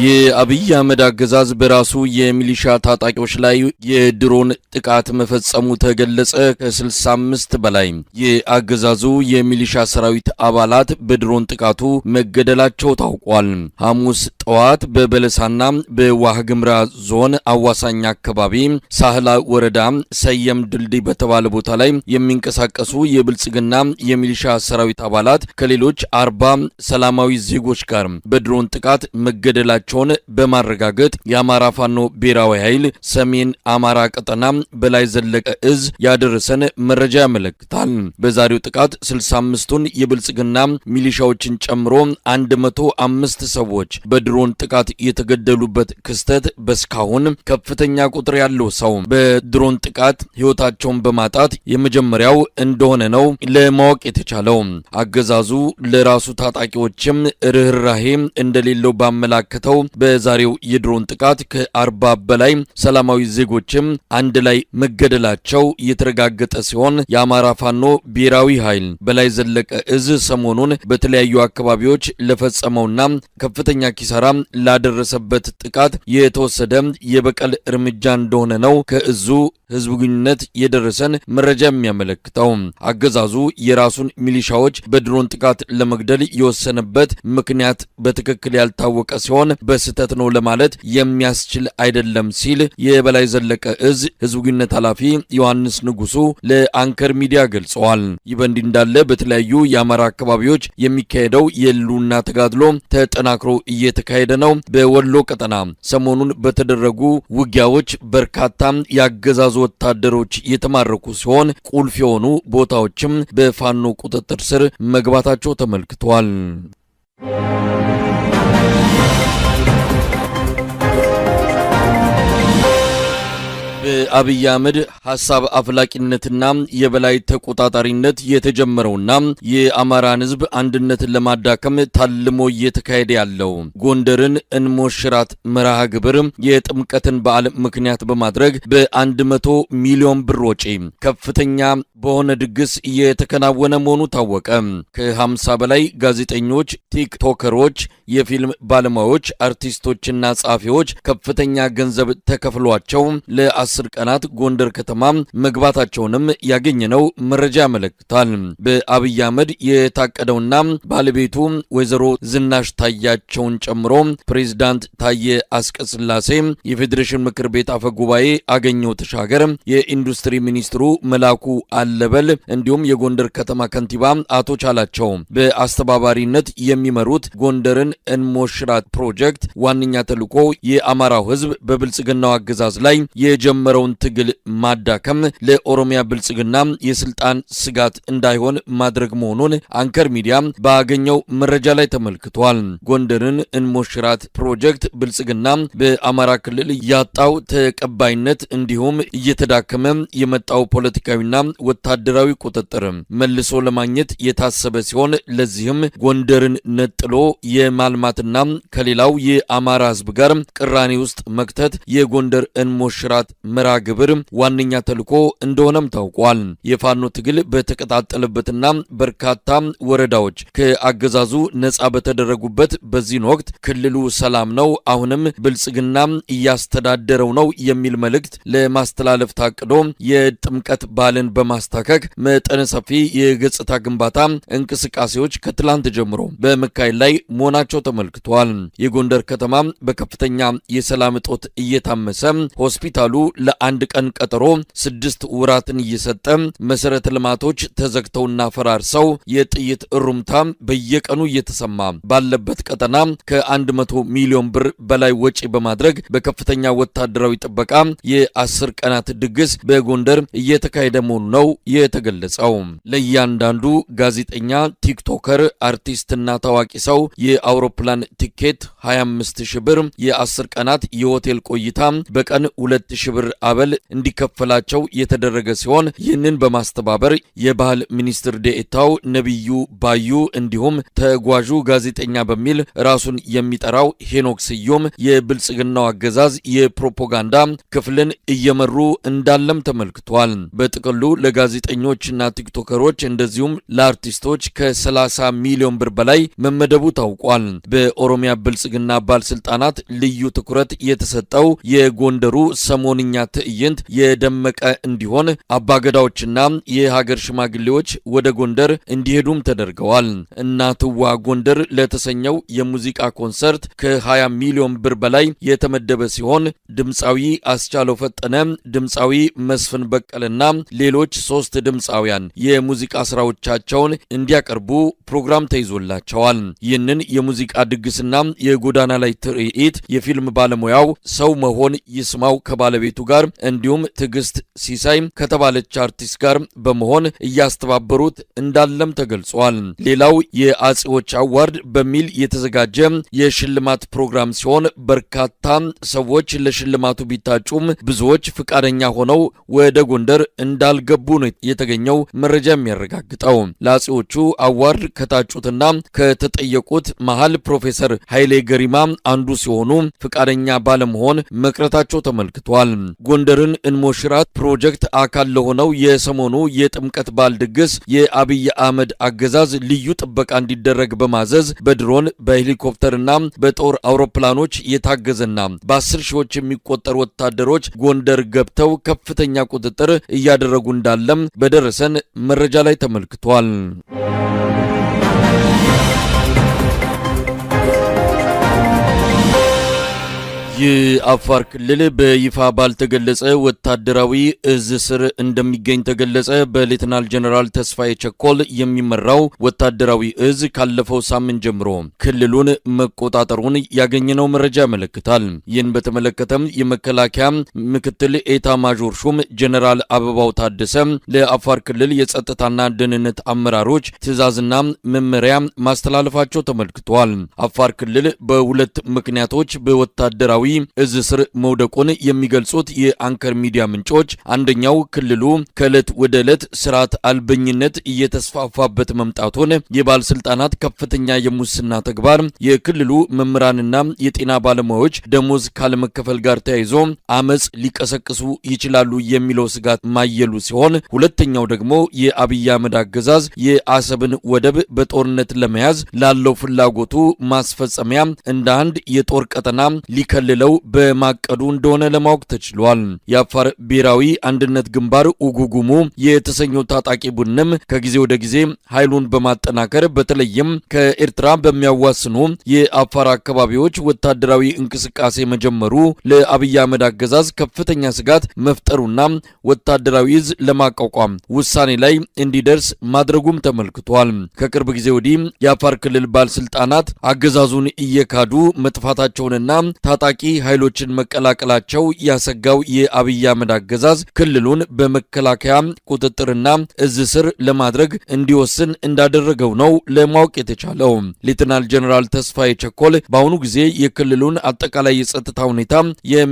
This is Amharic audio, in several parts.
የአብይ አህመድ አገዛዝ በራሱ የሚሊሻ ታጣቂዎች ላይ የድሮን ጥቃት መፈጸሙ ተገለጸ። ከ65 በላይ የአገዛዙ የሚሊሻ ሰራዊት አባላት በድሮን ጥቃቱ መገደላቸው ታውቋል። ሐሙስ ጠዋት በበለሳና በዋህግምራ ዞን አዋሳኝ አካባቢ ሳህላ ወረዳ ሰየም ድልድይ በተባለ ቦታ ላይ የሚንቀሳቀሱ የብልጽግና የሚሊሻ ሰራዊት አባላት ከሌሎች 40 ሰላማዊ ዜጎች ጋር በድሮን ጥቃት መገደላቸው በማረጋገጥ የአማራ ፋኖ ብሔራዊ ኃይል ሰሜን አማራ ቀጠና በላይ ዘለቀ እዝ ያደረሰን መረጃ ያመለክታል። በዛሬው ጥቃት 65ቱን የብልጽግና ሚሊሻዎችን ጨምሮ 105 ሰዎች በድሮን ጥቃት የተገደሉበት ክስተት በስካሁን ከፍተኛ ቁጥር ያለው ሰው በድሮን ጥቃት ሕይወታቸውን በማጣት የመጀመሪያው እንደሆነ ነው ለማወቅ የተቻለው። አገዛዙ ለራሱ ታጣቂዎችም ርህራሄ እንደሌለው ባመላከተው በዛሬው የድሮን ጥቃት ከ40 በላይ ሰላማዊ ዜጎችም አንድ ላይ መገደላቸው የተረጋገጠ ሲሆን የአማራ ፋኖ ብሔራዊ ኃይል በላይ ዘለቀ እዝ ሰሞኑን በተለያዩ አካባቢዎች ለፈጸመውና ከፍተኛ ኪሳራ ላደረሰበት ጥቃት የተወሰደ የበቀል እርምጃ እንደሆነ ነው ከእዙ ህዝብ ግንኙነት የደረሰን መረጃ የሚያመለክተው። አገዛዙ የራሱን ሚሊሻዎች በድሮን ጥቃት ለመግደል የወሰነበት ምክንያት በትክክል ያልታወቀ ሲሆን በስተት ነው ለማለት የሚያስችል አይደለም ሲል የበላይ ዘለቀ እዝ ህዝብ ግንኙነት ኃላፊ ዮሐንስ ንጉሱ ለአንከር ሚዲያ ገልጸዋል። ይህ በእንዲህ እንዳለ በተለያዩ የአማራ አካባቢዎች የሚካሄደው የህልውና ተጋድሎ ተጠናክሮ እየተካሄደ ነው። በወሎ ቀጠና ሰሞኑን በተደረጉ ውጊያዎች በርካታ ያገዛዙ ወታደሮች የተማረኩ ሲሆን ቁልፍ የሆኑ ቦታዎችም በፋኖ ቁጥጥር ስር መግባታቸው ተመልክቷል። በአብይ አህመድ ሐሳብ አፍላቂነትና የበላይ ተቆጣጣሪነት የተጀመረውና የአማራን ህዝብ አንድነትን ለማዳከም ታልሞ እየተካሄደ ያለው ጎንደርን እንሞሽራት መርሃ ግብር የጥምቀትን በዓል ምክንያት በማድረግ በ100 ሚሊዮን ብር ወጪ ከፍተኛ በሆነ ድግስ የተከናወነ መሆኑ ታወቀ። ከ50 በላይ ጋዜጠኞች፣ ቲክቶከሮች፣ የፊልም ባለሙያዎች፣ አርቲስቶችና ጸሐፊዎች ከፍተኛ ገንዘብ ተከፍሏቸው ለ10 ቀናት ጎንደር ከተማ መግባታቸውንም ያገኘነው መረጃ ያመለክታል። በአብይ አህመድ የታቀደውና ባለቤቱ ወይዘሮ ዝናሽ ታያቸውን ጨምሮ ፕሬዝዳንት ታየ አስቀስላሴ፣ የፌዴሬሽን ምክር ቤት አፈ ጉባኤ አገኘው ተሻገር፣ የኢንዱስትሪ ሚኒስትሩ መላኩ አለበል እንዲሁም የጎንደር ከተማ ከንቲባ አቶ ቻላቸው በአስተባባሪነት የሚመሩት ጎንደርን እንሞሽራት ፕሮጀክት ዋነኛ ተልዕኮ የአማራው ህዝብ በብልጽግናው አገዛዝ ላይ የጀመረውን ትግል ማዳከም፣ ለኦሮሚያ ብልጽግና የስልጣን ስጋት እንዳይሆን ማድረግ መሆኑን አንከር ሚዲያ ባገኘው መረጃ ላይ ተመልክቷል። ጎንደርን እንሞሽራት ፕሮጀክት ብልጽግና በአማራ ክልል ያጣው ተቀባይነት እንዲሁም እየተዳከመ የመጣው ፖለቲካዊና ወታደራዊ ቁጥጥር መልሶ ለማግኘት የታሰበ ሲሆን ለዚህም ጎንደርን ነጥሎ የማልማትና ከሌላው የአማራ ህዝብ ጋር ቅራኔ ውስጥ መክተት የጎንደር እንሞሽራት መርሃ ግብር ዋነኛ ተልዕኮ እንደሆነም ታውቋል። የፋኖ ትግል በተቀጣጠለበትና በርካታ ወረዳዎች ከአገዛዙ ነጻ በተደረጉበት በዚህን ወቅት ክልሉ ሰላም ነው፣ አሁንም ብልጽግና እያስተዳደረው ነው የሚል መልእክት ለማስተላለፍ ታቅዶ የጥምቀት በዓልን በማስታከክ መጠነ ሰፊ የገጽታ ግንባታ እንቅስቃሴዎች ከትላንት ጀምሮ በመካሄድ ላይ መሆናቸው ተመልክቷል። የጎንደር ከተማ በከፍተኛ የሰላም እጦት እየታመሰ ሆስፒታሉ ለአንድ ቀን ቀጠሮ 6 ወራትን እየሰጠ መሰረተ ልማቶች ተዘግተውና ፈራርሰው የጥይት እሩምታ በየቀኑ እየተሰማ ባለበት ቀጠና ከ100 ሚሊዮን ብር በላይ ወጪ በማድረግ በከፍተኛ ወታደራዊ ጥበቃ የ10 ቀናት ድግስ በጎንደር እየተካሄደ መሆኑ ነው የተገለጸው። ለእያንዳንዱ ጋዜጠኛ፣ ቲክቶከር፣ አርቲስትና ታዋቂ ሰው የአውሮፕላን ቲኬት 25,000 ብር፣ የ10 ቀናት የሆቴል ቆይታ በቀን 2,000 ብር አበል እንዲከፈላቸው የተደረገ ሲሆን ይህንን በማስተባበር የባህል ሚኒስትር ዴኤታው ነብዩ ባዩ እንዲሁም ተጓዡ ጋዜጠኛ በሚል ራሱን የሚጠራው ሄኖክ ስዩም የብልጽግናው አገዛዝ የፕሮፓጋንዳ ክፍልን እየመሩ እንዳለም ተመልክቷል። በጥቅሉ ለጋዜጠኞችና ቲክቶከሮች እንደዚሁም ለአርቲስቶች ከ30 ሚሊዮን ብር በላይ መመደቡ ታውቋል። በኦሮሚያ ብልጽግና ባለስልጣናት ልዩ ትኩረት የተሰጠው የጎንደሩ ሰሞንኛ ትዕይንት የደመቀ እንዲሆን አባገዳዎችና የሀገር ሽማግሌዎች ወደ ጎንደር እንዲሄዱም ተደርገዋል። እናትዋ ጎንደር ለተሰኘው የሙዚቃ ኮንሰርት ከ20 ሚሊዮን ብር በላይ የተመደበ ሲሆን ድምፃዊ አስቻለው ፈጠነ፣ ድምፃዊ መስፍን በቀለና ሌሎች 3 ድምፃውያን የሙዚቃ ስራዎቻቸውን እንዲያቀርቡ ፕሮግራም ተይዞላቸዋል። ይህንን የሙዚቃ ድግስና የጎዳና ላይ ትርኢት የፊልም ባለሙያው ሰው መሆን ይስማው ከባለቤቱ ጋር እንዲሁም ትዕግስት ሲሳይ ከተባለች አርቲስት ጋር በመሆን እያስተባበሩት እንዳለም ተገልጿል። ሌላው የአጼዎች አዋርድ በሚል የተዘጋጀ የሽልማት ፕሮግራም ሲሆን በርካታ ሰዎች ለሽልማቱ ቢታጩም ብዙዎች ፍቃደኛ ሆነው ወደ ጎንደር እንዳልገቡ ነው የተገኘው መረጃ የሚያረጋግጠው። ለአጼዎቹ አዋርድ ከታጩትና ከተጠየቁት መሃል ፕሮፌሰር ኃይሌ ገሪማ አንዱ ሲሆኑ ፍቃደኛ ባለመሆን መቅረታቸው ተመልክቷል። ጎንደርን እንሞሽራት ፕሮጀክት አካል ለሆነው የሰሞኑ የጥምቀት በዓል ድግስ የአብይ አህመድ አገዛዝ ልዩ ጥበቃ እንዲደረግ በማዘዝ በድሮን በሄሊኮፕተርና በጦር አውሮፕላኖች የታገዘና በ10 ሺዎች የሚቆጠሩ ወታደሮች ጎንደር ገብተው ከፍተኛ ቁጥጥር እያደረጉ እንዳለም በደረሰን መረጃ ላይ ተመልክቷል። የአፋር ክልል በይፋ ባልተገለጸ ወታደራዊ እዝ ስር እንደሚገኝ ተገለጸ። በሌተናል ጀነራል ተስፋዬ ቸኮል የሚመራው ወታደራዊ እዝ ካለፈው ሳምንት ጀምሮ ክልሉን መቆጣጠሩን ያገኘነው መረጃ ያመለክታል። ይህን በተመለከተም የመከላከያ ምክትል ኤታ ማዦር ሹም ጀነራል አበባው ታደሰ ለአፋር ክልል የጸጥታና ደህንነት አመራሮች ትዕዛዝና መመሪያ ማስተላለፋቸው ተመልክቷል። አፋር ክልል በሁለት ምክንያቶች በወታደራዊ እዝ ስር መውደቁን የሚገልጹት የአንከር ሚዲያ ምንጮች አንደኛው ክልሉ ከዕለት ወደ ዕለት ስርዓት አልበኝነት እየተስፋፋበት መምጣቱን፣ የባለስልጣናት ከፍተኛ የሙስና ተግባር፣ የክልሉ መምህራንና የጤና ባለሙያዎች ደሞዝ ካለመከፈል ጋር ተያይዞ አመጽ ሊቀሰቅሱ ይችላሉ የሚለው ስጋት ማየሉ ሲሆን፣ ሁለተኛው ደግሞ የአብይ አህመድ አገዛዝ የአሰብን ወደብ በጦርነት ለመያዝ ላለው ፍላጎቱ ማስፈጸሚያ እንደ አንድ የጦር ቀጠና ሊከልለው በማቀዱ እንደሆነ ለማወቅ ተችሏል። የአፋር ብሔራዊ አንድነት ግንባር ኡጉጉሙ የተሰኘው ታጣቂ ቡድንም ከጊዜ ወደ ጊዜ ኃይሉን በማጠናከር በተለይም ከኤርትራ በሚያዋስኑ የአፋር አካባቢዎች ወታደራዊ እንቅስቃሴ መጀመሩ ለአብይ አህመድ አገዛዝ ከፍተኛ ስጋት መፍጠሩና ወታደራዊ እዝ ለማቋቋም ውሳኔ ላይ እንዲደርስ ማድረጉም ተመልክቷል። ከቅርብ ጊዜ ወዲህ የአፋር ክልል ባለስልጣናት አገዛዙን እየካዱ መጥፋታቸውንና ታጣቂ ኃይሎችን መቀላቀላቸው ያሰጋው የአብይ አህመድ አገዛዝ ክልሉን በመከላከያ ቁጥጥርና እዝ ስር ለማድረግ እንዲወስን እንዳደረገው ነው ለማወቅ የተቻለው። ሌተናል ጀነራል ተስፋዬ ቸኮል በአሁኑ ጊዜ የክልሉን አጠቃላይ የጸጥታ ሁኔታ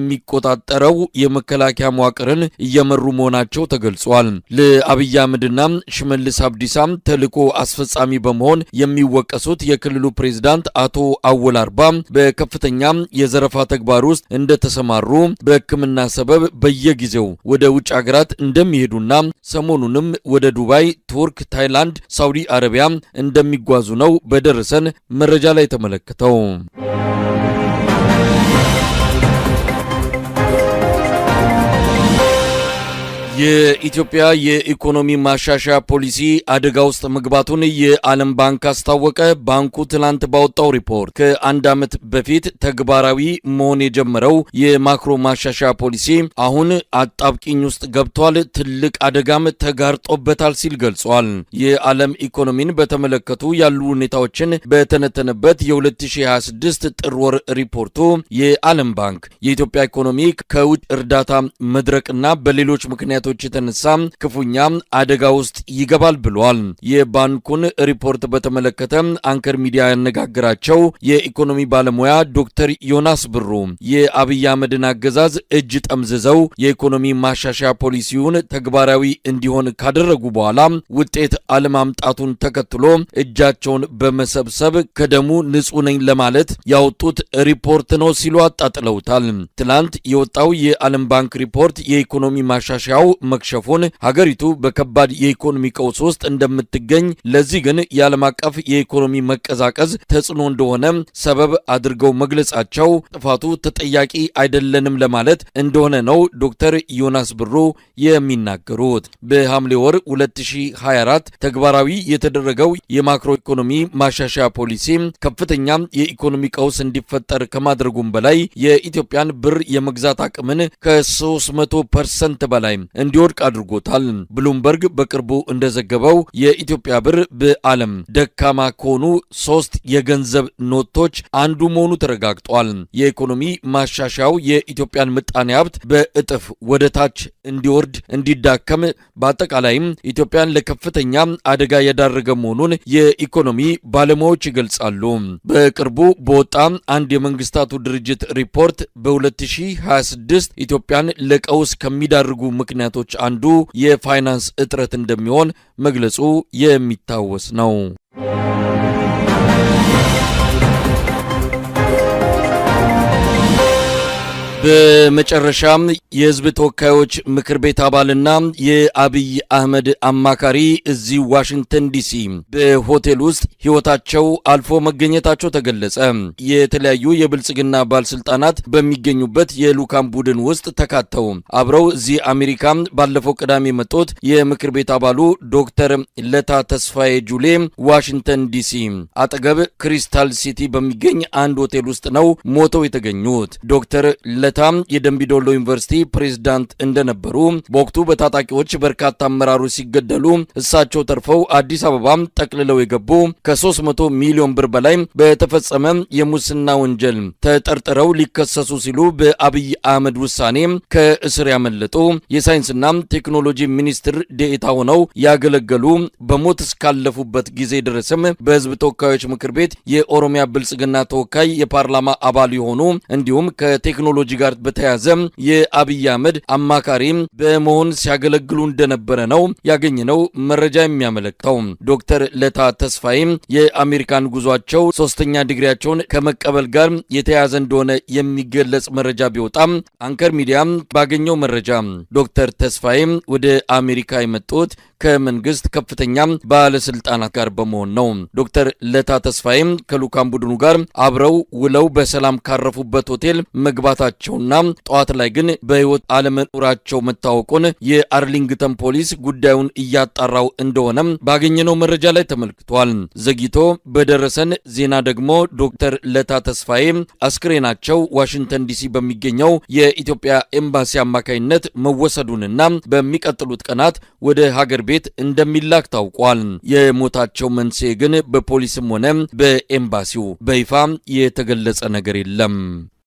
የሚቆጣጠረው የመከላከያ መዋቅርን እየመሩ መሆናቸው ተገልጿል። ለአብይ አህመድና ሽመልስ አብዲሳ ተልዕኮ አስፈጻሚ በመሆን የሚወቀሱት የክልሉ ፕሬዝዳንት አቶ አወል አርባ በከፍተኛ የዘረፋ ተግባር ውስጥ እንደተሰማሩ በሕክምና ሰበብ በየጊዜው ወደ ውጭ ሀገራት እንደሚሄዱና ሰሞኑንም ወደ ዱባይ፣ ቱርክ፣ ታይላንድ፣ ሳውዲ አረቢያ እንደሚጓዙ ነው በደረሰን መረጃ ላይ ተመለከተው። የኢትዮጵያ የኢኮኖሚ ማሻሻያ ፖሊሲ አደጋ ውስጥ መግባቱን የዓለም ባንክ አስታወቀ። ባንኩ ትላንት ባወጣው ሪፖርት ከአንድ ዓመት በፊት ተግባራዊ መሆን የጀመረው የማክሮ ማሻሻያ ፖሊሲ አሁን አጣብቂኝ ውስጥ ገብቷል፣ ትልቅ አደጋም ተጋርጦበታል ሲል ገልጿል። የዓለም ኢኮኖሚን በተመለከቱ ያሉ ሁኔታዎችን በተነተነበት የ2026 ጥር ወር ሪፖርቱ የዓለም ባንክ የኢትዮጵያ ኢኮኖሚ ከውጭ እርዳታ መድረቅና በሌሎች ምክንያቶች የተነሳ ክፉኛ አደጋ ውስጥ ይገባል ብሏል። የባንኩን ሪፖርት በተመለከተ አንከር ሚዲያ ያነጋገራቸው የኢኮኖሚ ባለሙያ ዶክተር ዮናስ ብሩ የአብይ አህመድን አገዛዝ እጅ ጠምዝዘው የኢኮኖሚ ማሻሻያ ፖሊሲውን ተግባራዊ እንዲሆን ካደረጉ በኋላ ውጤት አለማምጣቱን ተከትሎ እጃቸውን በመሰብሰብ ከደሙ ንጹህ ነኝ ለማለት ያወጡት ሪፖርት ነው ሲሉ አጣጥለውታል። ትላንት የወጣው የዓለም ባንክ ሪፖርት የኢኮኖሚ ማሻሻያው መክሸፉን፣ ሀገሪቱ በከባድ የኢኮኖሚ ቀውስ ውስጥ እንደምትገኝ፣ ለዚህ ግን የዓለም አቀፍ የኢኮኖሚ መቀዛቀዝ ተጽዕኖ እንደሆነ ሰበብ አድርገው መግለጻቸው ጥፋቱ ተጠያቂ አይደለንም ለማለት እንደሆነ ነው ዶክተር ዮናስ ብሩ የሚናገሩት። በሐምሌ ወር 2024 ተግባራዊ የተደረገው የማክሮ ኢኮኖሚ ማሻሻያ ፖሊሲ ከፍተኛ የኢኮኖሚ ቀውስ እንዲፈጠር ከማድረጉም በላይ የኢትዮጵያን ብር የመግዛት አቅምን ከ300% በላይ እንዲወድቅ አድርጎታል። ብሉምበርግ በቅርቡ እንደዘገበው የኢትዮጵያ ብር በዓለም ደካማ ከሆኑ 3 የገንዘብ ኖቶች አንዱ መሆኑ ተረጋግጧል። የኢኮኖሚ ማሻሻያው የኢትዮጵያን ምጣኔ ሀብት በእጥፍ ወደ ታች እንዲወርድ እንዲዳከም፣ በአጠቃላይም ኢትዮጵያን ለከፍተኛ አደጋ የዳረገ መሆኑን የኢኮኖሚ ባለሙያዎች ይገልጻሉ። በቅርቡ በወጣ አንድ የመንግስታቱ ድርጅት ሪፖርት በ2026 ኢትዮጵያን ለቀውስ ከሚዳርጉ ምክንያቶች አንዱ የፋይናንስ እጥረት እንደሚሆን መግለጹ የሚታወስ ነው። በመጨረሻም የህዝብ ተወካዮች ምክር ቤት አባልና የአብይ አህመድ አማካሪ እዚህ ዋሽንግተን ዲሲ በሆቴል ውስጥ ህይወታቸው አልፎ መገኘታቸው ተገለጸ። የተለያዩ የብልጽግና ባለስልጣናት በሚገኙበት የልዑካን ቡድን ውስጥ ተካተው አብረው እዚህ አሜሪካ ባለፈው ቅዳሜ የመጡት የምክር ቤት አባሉ ዶክተር ለታ ተስፋዬ ጁሌ ዋሽንግተን ዲሲ አጠገብ ክሪስታል ሲቲ በሚገኝ አንድ ሆቴል ውስጥ ነው ሞተው የተገኙት። ዶክተር ለታ የደምቢዶሎ ዩኒቨርሲቲ ፕሬዝዳንት እንደነበሩ፣ በወቅቱ በታጣቂዎች በርካታ አመራሮች ሲገደሉ እሳቸው ተርፈው አዲስ አበባ ጠቅልለው የገቡ ከ300 ሚሊዮን ብር በላይ በተፈጸመ የሙስና ወንጀል ተጠርጥረው ሊከሰሱ ሲሉ በአብይ አህመድ ውሳኔ ከእስር ያመለጡ የሳይንስና ቴክኖሎጂ ሚኒስትር ዴኤታ ሆነው ያገለገሉ፣ በሞት እስካለፉበት ጊዜ ድረስም በህዝብ ተወካዮች ምክር ቤት የኦሮሚያ ብልጽግና ተወካይ የፓርላማ አባል የሆኑ እንዲሁም ከቴክኖሎጂ ጋር በተያያዘ የአብይ አህመድ አማካሪ በመሆን ሲያገለግሉ እንደነበረ ነው ያገኘነው መረጃ የሚያመለክተው። ዶክተር ለታ ተስፋዬ የአሜሪካን ጉዟቸው 3ኛ ዲግሪያቸውን ከመቀበል ጋር የተያያዘ እንደሆነ የሚገለጽ መረጃ ቢወጣም አንከር ሚዲያ ባገኘው መረጃ ዶክተር ተስፋዬ ወደ አሜሪካ የመጡት ከመንግስት ከፍተኛ ባለስልጣናት ጋር በመሆን ነው። ዶክተር ለታ ተስፋዬ ከልዑካን ቡድኑ ጋር አብረው ውለው በሰላም ካረፉበት ሆቴል መግባታቸውና ጠዋት ላይ ግን በህይወት አለመኖራቸው መታወቁን የአርሊንግተን ፖሊስ ጉዳዩን እያጣራው እንደሆነ ባገኘነው መረጃ ላይ ተመልክቷል። ዘግይቶ በደረሰን ዜና ደግሞ ዶክተር ለታ ተስፋዬ አስክሬናቸው ዋሽንግተን ዲሲ በሚገኘው የኢትዮጵያ ኤምባሲ አማካይነት መወሰዱንና በሚቀጥሉት ቀናት ወደ ሀገር ቤት እንደሚላክ ታውቋል። የሞታቸው መንስኤ ግን በፖሊስም ሆነ በኤምባሲው በይፋ የተገለጸ ነገር የለም።